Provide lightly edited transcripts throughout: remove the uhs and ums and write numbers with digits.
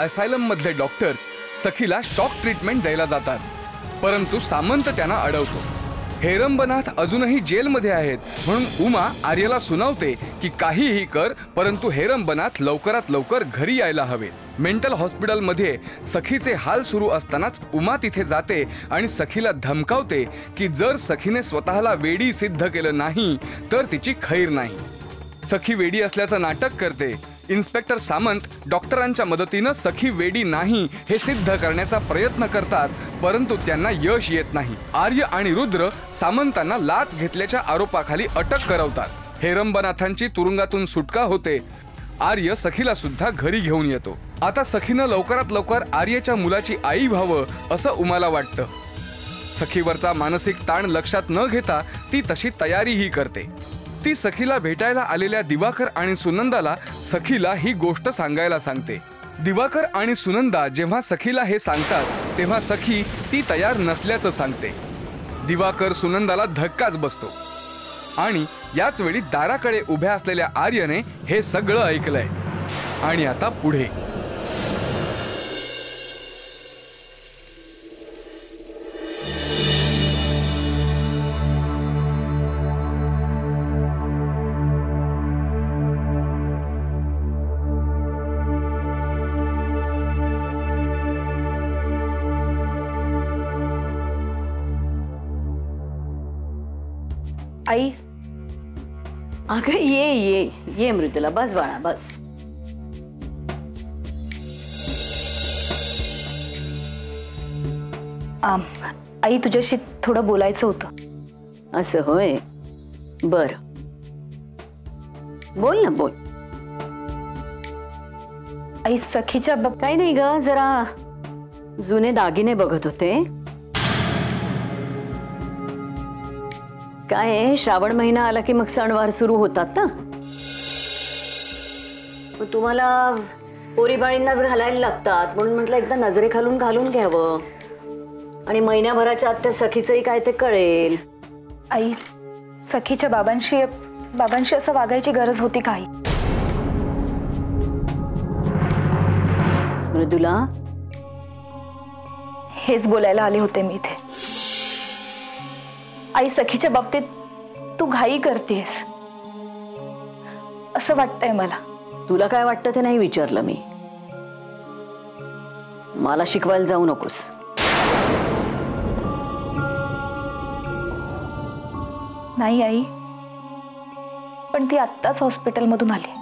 असायलम मधले doctors सखीला shock treatment द्यायला जातात, परंतु सामंत त्यांना अडवतो। हेरंबनाथ अजूनही जेलमध्ये आहेत म्हणून उमा आर्यला सुनावते की काहीही कर, परंतु हेरंबनाथ लवकरात लवकर घरी यायला हवे। मेंटल हॉस्पिटलमध्ये सखीचे हाल सुरू असतानाच उमा तिथे जाते आणि सखीला धमकावते की जर सखीने स्वतःला वेडी सिद्ध केलं नाही तर तिची खैर नाही। सखी वेडी असल्याचं नाटक करते। इन्स्पेक्टर सामंत डॉक्टरांच्या मदतीने सखी वेडी नाही हे सिद्ध करण्याचा प्रयत्न करतात, परंतु त्यांना यश येत नाही। आर्य आणि रुद्र सामंतांना लाच घेतल्याच्या आरोपाखाली अटक करवतात। हेरंबनाथांची तुरुंगातून सुटका होते। आर्य सखीला सुद्धा घरी घेऊन येतो। आता सखीनं लवकरात लवकर आर्यच्या मुलाची आई व्हावं असं उमाला वाटतं। सखीवरचा मानसिक ताण लक्षात न घेता ती तशी तयारीही करते। ती सखीला भेटायला आलेल्या दिवाकर आणि सुनंदाला सखीला ही गोष्ट सांगायला सांगते। दिवाकर आणि सुनंदा जेव्हा सखीला हे सांगतात तेव्हा सखी ती तयार नसल्याचं सांगते। दिवाकर सुनंदाला धक्काच बसतो आणि याच वेळी दाराकडे उभ्या असलेल्या आर्यने हे सगळं ऐकलंय। आणि आता पुढे आई, अगं ये ये ये मृदुला, बस बाळा बस। आई तुझ्याशी थोडं बोलायचं होतं। असं होय, बर बोल ना बोल। आई सखीच्या काही नाही ग, जरा जुने दागिने बघत होते। काय श्रावण महिना आला की मग सणवार सुरू होतात ना, तुम्हाला पोरीबाळींनाच घालायला लागतात म्हणून म्हटलं एकदा नजरेखालून घालून घ्यावं आणि महिन्याभराच्या आत त्या सखीचंही काय ते कळेल। आई सखीच्या बाबांशी असं वागायची गरज होती काही? मृदुला, हेच बोलायला आले होते मी इथे। आई सखीच्या बाबतीत तू घाई करतेस असं वाटतंय मला। तुला काय वाटतं ते नाही विचारलं मी, मला शिकवायला जाऊ नकोस। नाही आई, पण ती आत्ताच हॉस्पिटलमधून आली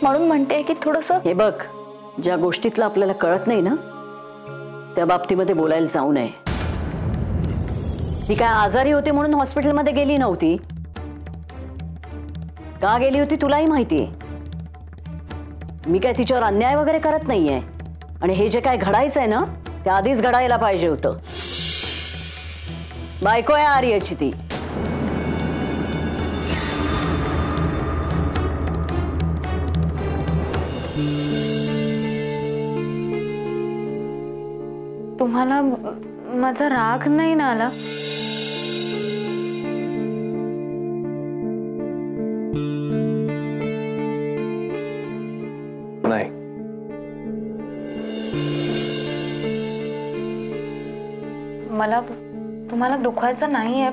म्हणून म्हणते की थोडंसं हे बघ, ज्या गोष्टीतलं आपल्याला कळत नाही ना त्या बाबतीमध्ये बोलायला जाऊ नये। ती काय आजारी होती म्हणून हॉस्पिटलमध्ये गेली नव्हती, का गेली होती तुलाही माहितीये। मी काय तिच्यावर अन्याय वगैरे करत नाहीये आणि हे जे काय घडायचंय ना ते आधीच घडायला पाहिजे होतं। बायको आहे आर्यची ती। तुम्हाला माझा राग नाही ना आला? नाही, मला तुम्हाला दुखवायचं नाहीये,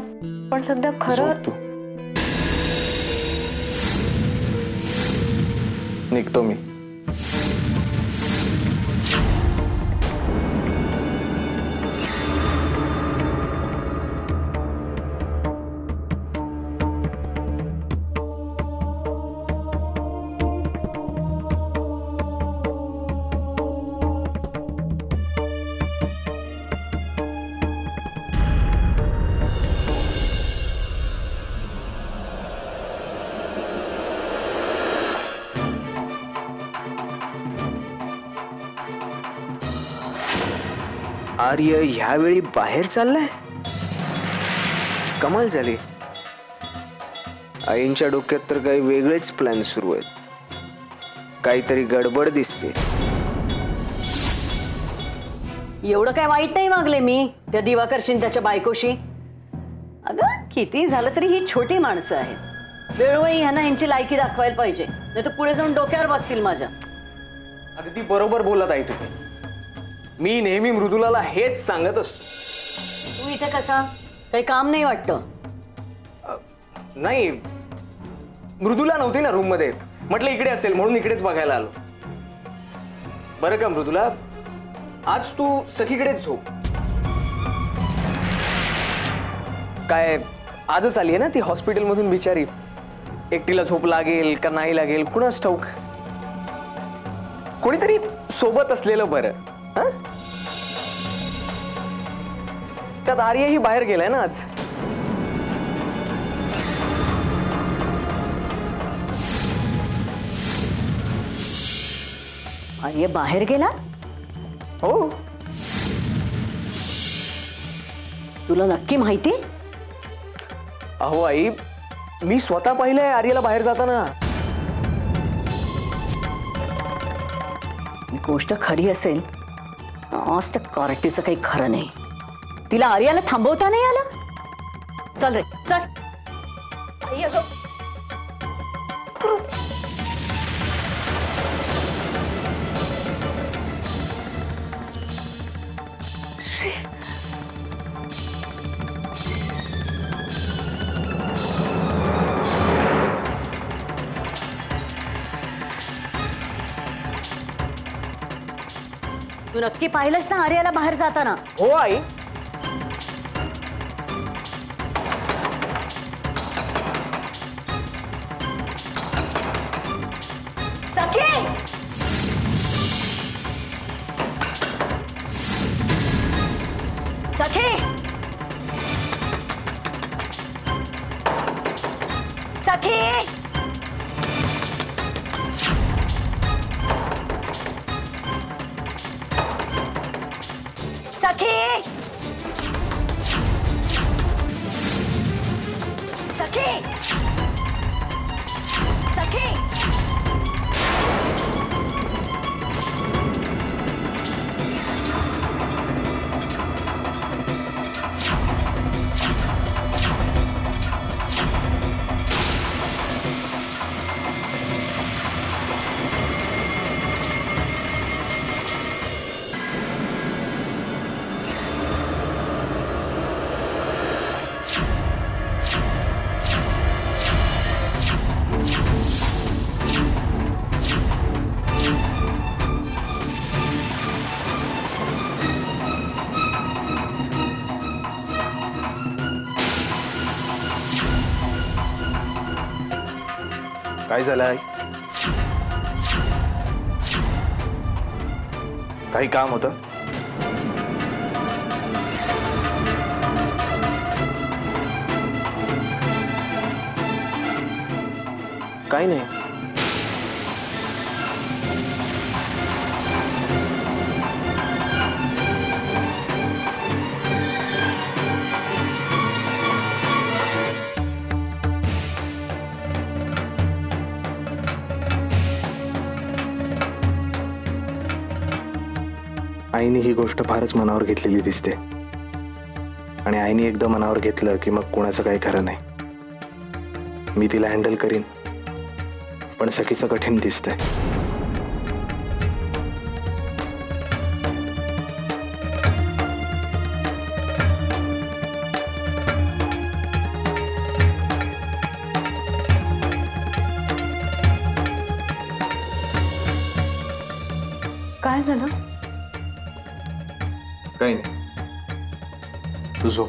पण सध्या खरं तू निघतो मी। आर्य ह्यावेळी बाहेर चाललाय, कमाल झाली। आईंच्या डोक्यात तर काही वेगळेच प्लॅन सुरू आहेत, काहीतरी गडबड दिसते। एवढं काय वाईट नाही वागले मी त्या दिवाकरशी त्याच्या बायकोशी। अगं किती झालं तरी ही छोटी माणसं आहेत, वेळोवेळी ह्यांना यांची लायकी दाखवायला पाहिजे, नाही तर पुढे जाऊन डोक्यावर बसतील माझ्या। अगदी बरोबर बोलत आहे तुम्ही. मी नेहमी मृदुलाला हेच सांगत असतो. तू इथे कसा? काही काम नाही वाटतं? नाही, मृदुला नव्हती ना रूम मध्ये, म्हटलं इकडे असेल म्हणून इकडेच बघायला आलो. बरं का मृदुला, आज तू सखीकडेच झोप. काय आजच आली आहे ना ती हॉस्पिटलमधून बिचारी. एकटीला झोप लागेल का नाही लागेल कुणाच ठाऊक. कोणीतरी सोबत असलेलं बरं. हं? त्यात आर्यही बाहेर गेलाय ना आज. आर्य बाहेर गेला? हो, तुला नक्की माहिती? अहो आई, मी स्वतः पाहिलंय आर्यला बाहेर जाताना. ही गोष्ट खरी असेल आज त्या कार्टीचं काही खरं नाही. तिला आर्याला थांबवता नाही आलं. चल रे चल. आई अगं, तू नक्की पाहिलंस ना आर्याला बाहेर जाताना? हो आई. सखे! सखे! सखे! सखे! सखे! सखे! काय झालं आई? काही काम होतं? काही नाही. आईने ही गोष्ट फारच मनावर घेतलेली दिसते आणि आईने एकदा मनावर घेतलं की मग कोणाचं काही खरं नाही. मी तिला हँडल करीन पण सखीचं कठीण दिसतंय. काय झालं? काही नाही, तू झोप.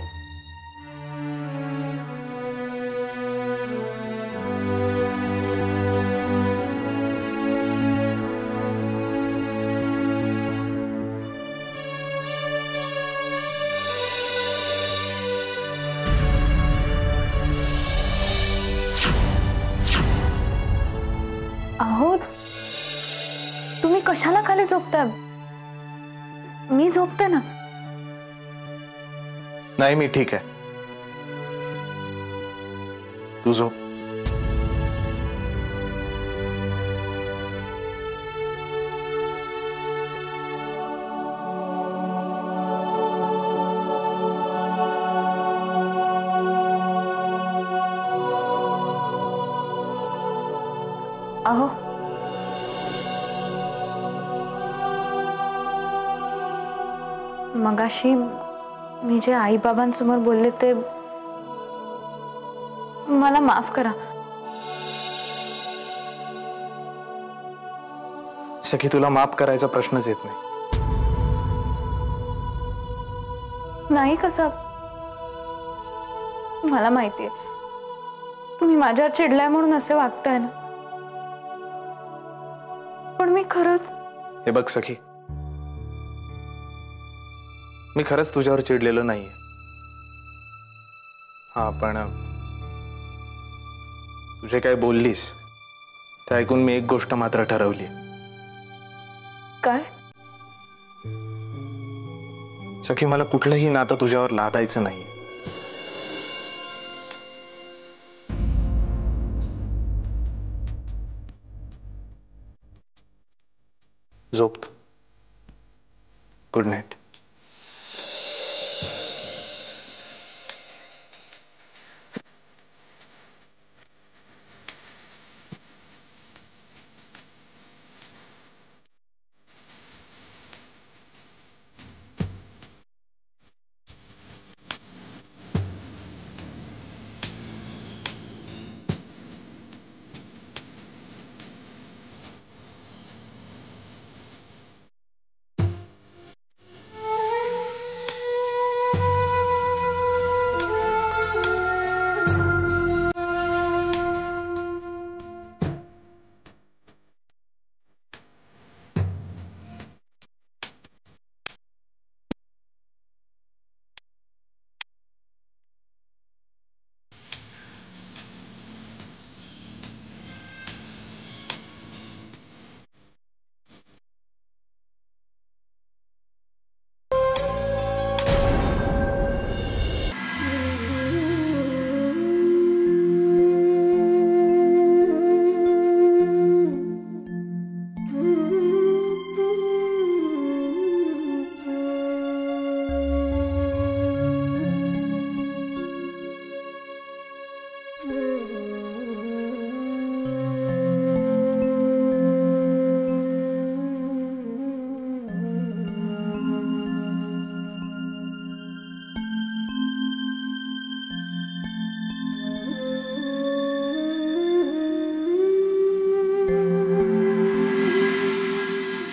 अहो, तुम्ही कशाला खाली झोपता? मी झोपते ना. नाही, मी ठीक आहे, तू झोप. अहो, मगाशी मी जे आई बाबांसमोर बोलले ते मला माफ करा. सखी, तुला माफ करायचा प्रश्नच येत नाही. नाही कसं, मला माहितीये तुम्ही माझ्यावर चिडलाय म्हणून असे वागताय ना, पण मी खरंच. हे बघ सखी, मी खरंच तुझ्यावर चिडलेलो नाहीये. हा, पण तुझे काय बोललीस ते ऐकून मी एक गोष्ट मात्र ठरवली. काय? सखी, मला कुठलंही नातं तुझ्यावर लादायचं नाही. झोप. Good night.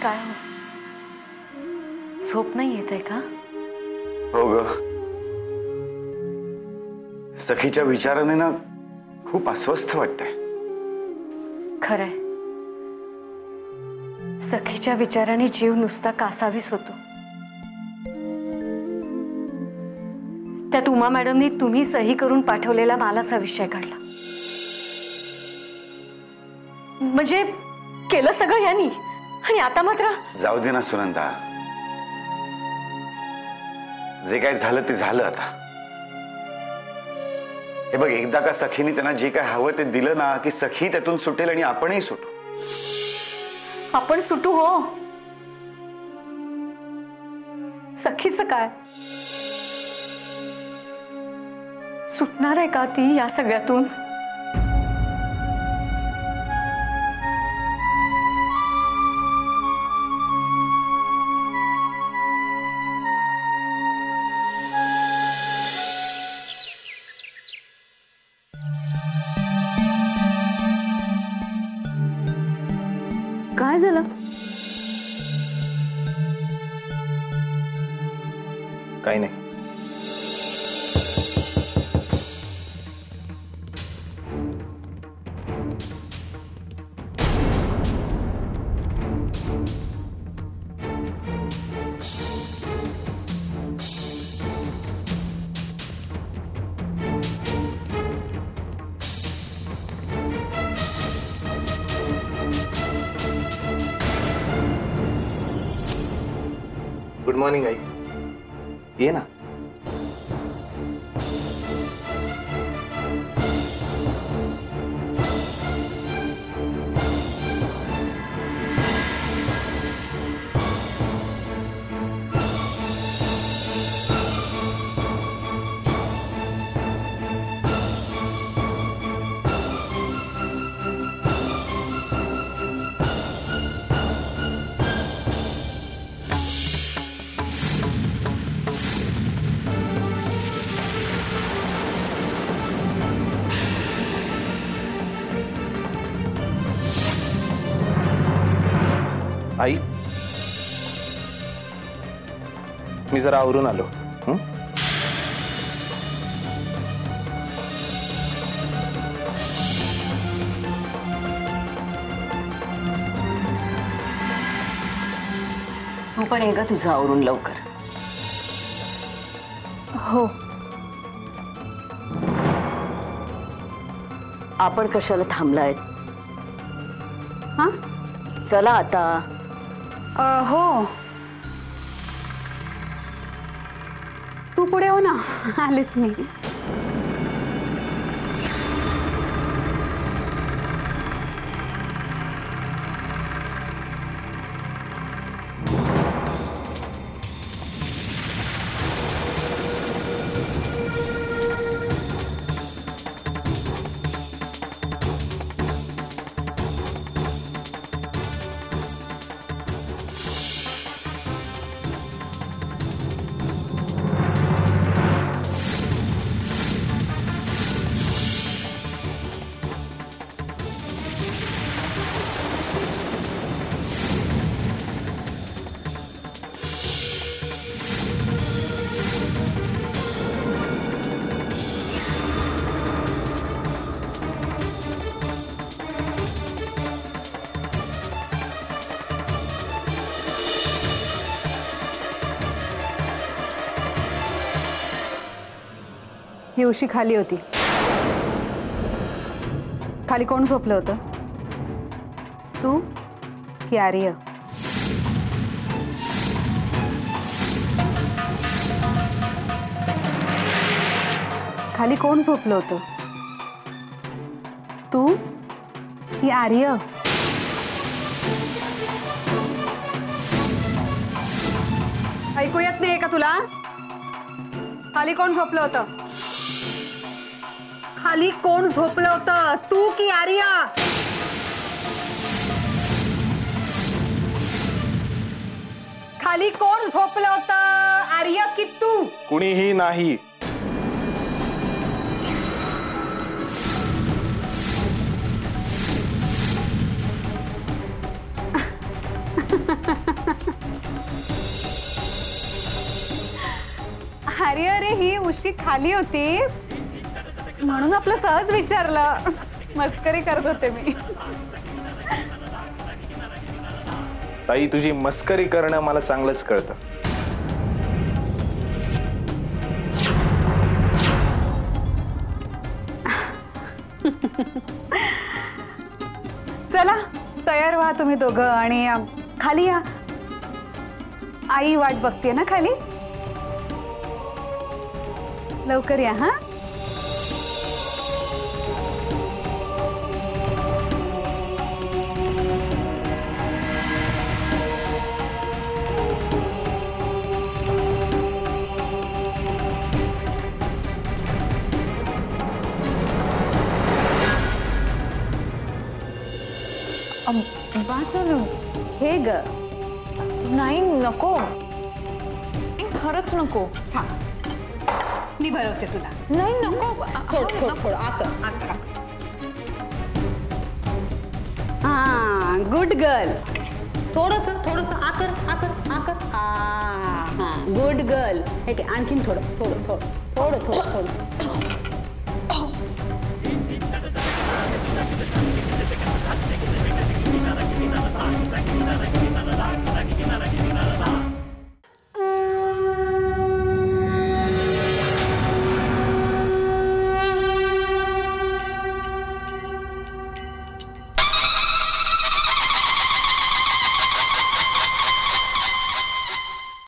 काय हो, झोप नाही येत आहे का? हो ग, सखीच्या विचाराने ना खूप अस्वस्थ वाटतंय. खरंय, सखीच्या विचाराने जीव नुसता कासावीस होतो. त्यात उमा मॅडमनी तुम्ही सही करून पाठवलेला मालाचा विषय काढला. म्हणजे केलं सगळं यांनी, आणि आता मात्र. जाऊ दे ना सुनंदा, जे काय झालं ते झालं. आता हे बघ, एकदा का सखीने त्यांना जे काय हवं ते दिलं ना की सखी त्यातून सुटेल आणि आपणही सुटू. आपण सुटू हो, सखीचं काय सुटणार आहे का ती या सगळ्यातून? काय झालं? काही नाही. Good morning I. ये ना. मी जरा आवरून आलो. हं? तू पण ये ग तुझं आवरून लवकर. हो. आपण कशाला थांबलाय? हां? चला आता. हो. तू पुढे हो ना. आलेच मी. ही उशी खाली होती. खाली कोण झोपलं होतं? तू की आर्य? खाली कोण झोपलं होतं? तू की आर्य? ऐकू येत नाही का तुला? खाली कोण झोपलं होतं? खाली कोण झोपलं होतं? तू की आर्य? खाली कोण झोपलं होतं? आर्य की तू? कुणीही नाही. अरे अरे ही उशी खाली होती म्हणून आपलं सहज विचारलं. मस्करी करत होते मी. ताई तुझी मस्करी करणं मला चांगलंच कळतं. चला तयार व्हा तुम्ही दोघं आणि खाली या. आई वाट बघते ना खाली. लवकर या. हा वाचलं हे ग. नाही नको खरंच नको. मी भरवते तुला. नाही नको थोडं आकर. हा गुड गर्ल. थोडस आकर. हा गुड गर्ल. हे आणखीन थोडं.